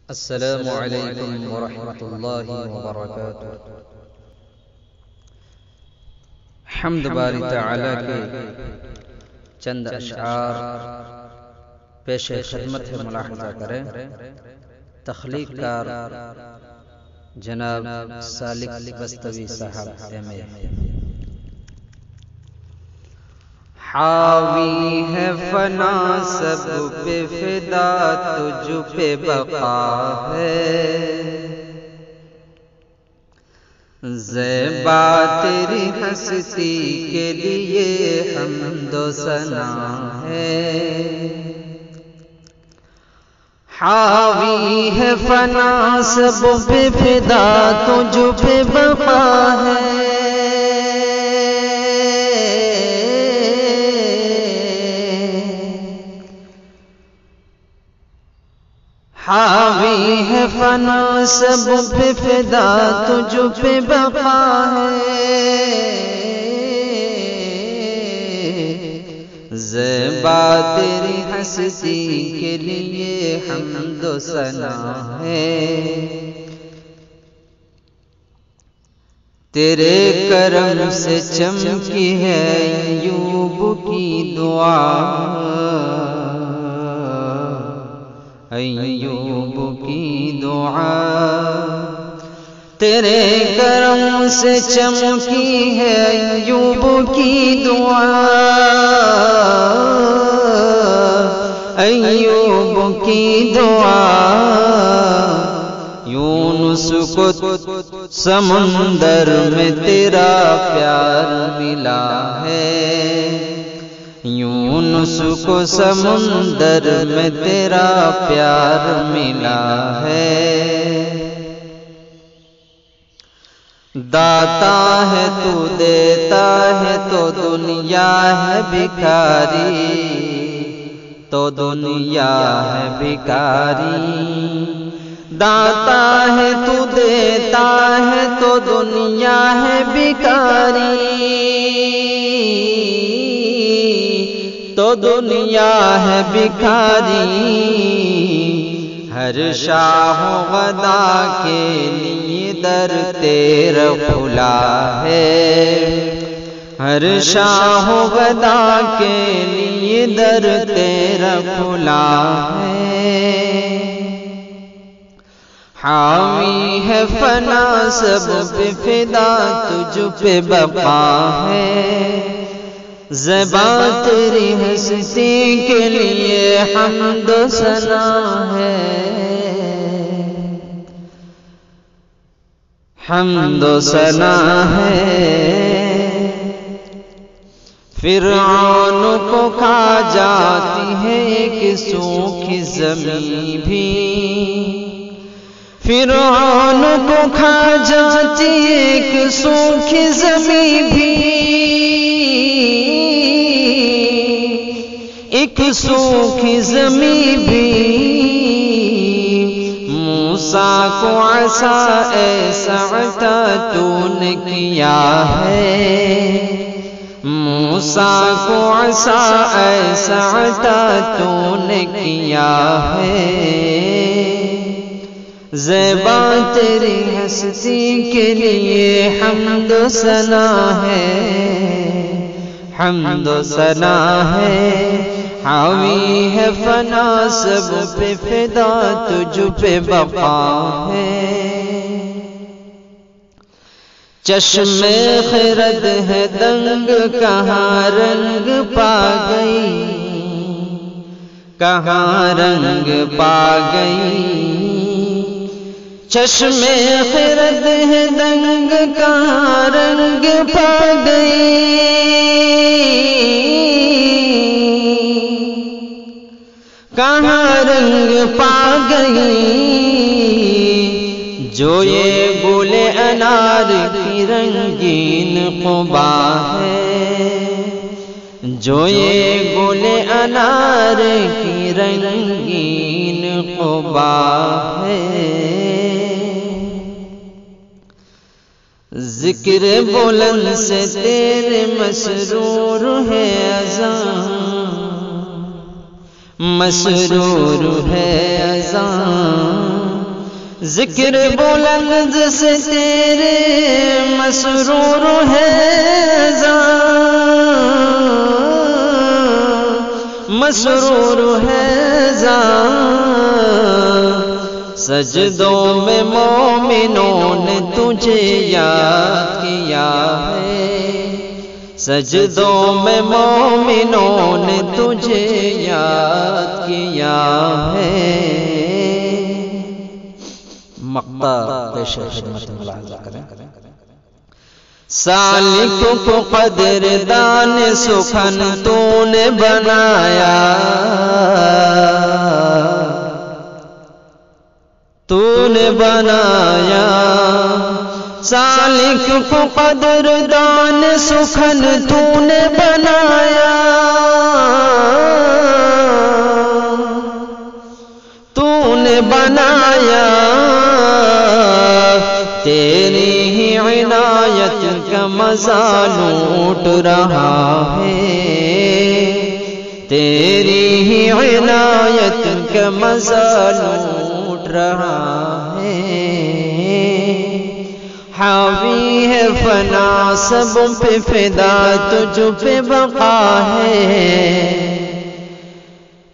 السلام علیکم ورحمۃ اللہ وبرکاتہ۔ حمد باری تعالی کے چند اشعار پیش خدمت ملاحظہ کریں۔ تخلیق کار جناب سالک بستوی صاحب ایم اے۔ حاوی ہے فنا سب پہ فدا تجھ پہ بقا ہے، زیبا تیری ہستی کے لیے حمد و ثنا ہے۔ حاوی ہے فنا سب پہ فدا تجھ پہ بقا ہے، حاوی ہے فنا سب پہ فدا تجھ پہ بقا ہے، زیبا تیری ہستی کے لیے حمد و ثنا ہے۔ تیرے کرم سے چمکی ہے ایوب کی دعا، ایوب کی دعا، تیرے کرم سے چمکی ہے ایوب کی دعا، ایوب کی دعا۔ یونس کو سمندر میں تیرا پیار ملا ہے، یونس کو سمندر میں تیرا پیار ملا ہے۔ داتا ہے تو دیتا ہے تو دنیا ہے بھکاری، تو دنیا ہے بھکاری۔ داتا ہے تو دیتا ہے تو دنیا ہے بھکاری، تو دنیا ہے بھکاری۔ ہر شاہ و غدا کے لیے در تیرا کھلا ہے، ہر شاہ و غدا کے لیے در تیرا کھلا ہے۔ حاوی ہے فنا سب پہ فدا تجھ پہ بقا ہے، زیبا تیری ہستی کے لیے حمد و ثنا ہے، حمد و ثنا ہے۔ فرعون کو کھا جاتی ہے ایک سوکھی زمین بھی، فرعون کو کھا جاتی ایک سوکھی زمین بھی، ایک سوکھی زمین بھی۔ موسیٰ کو عصا ایسا عطا تو نے کیا ہے، موسیٰ کو عصا ایسا عطا تو نے کیا ہے، زیبا تیری ہستی کے لیے حمد و ثنا ہے، حمد و ثنا ہے۔ حاوی ہے فنا سب پہ فدا تجھ پہ بقا ہے، چشم خرد ہے دنگ کہاں رنگ پا گئی، کہاں رنگ پا گئی۔ چشم خرد ہے دنگ کہاں رنگ پا گئی، کہاں رنگ پا گئی۔ جو یہ گل انار کی رنگین قبا ہے، جو یہ گل انار کی رنگین قبا ہے، ذکر بلند سے تیرے مسرور ہے اذان، مسرور ہے اذان۔ ذکر بلند سے تیرے مسرور ہے مسرور ہے سجدوں میں مومنوں نے تجھے یاد کیا ہے سجدوں میں مومنوں نے تجھے یاد کیا ہے مقطع پیش خدمت ملاحظہ کریں سالک کو قدر دان سخن تو نے بنایا تو نے بنایا سالک کو قدر دان سخن تو نے بنایا تو نے بنایا تیری ہی عنایت کا مزہ لوٹ رہا ہے تیری ہی عنایت کا مزہ لوٹ رہا ہے حاوی ہے فنا سب پہ فدا تجھ پہ بقا ہے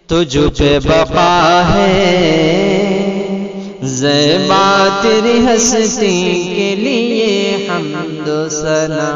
تجھ پہ بقا ہے زیبا تیری ہستی کے لیے حمد و ثنا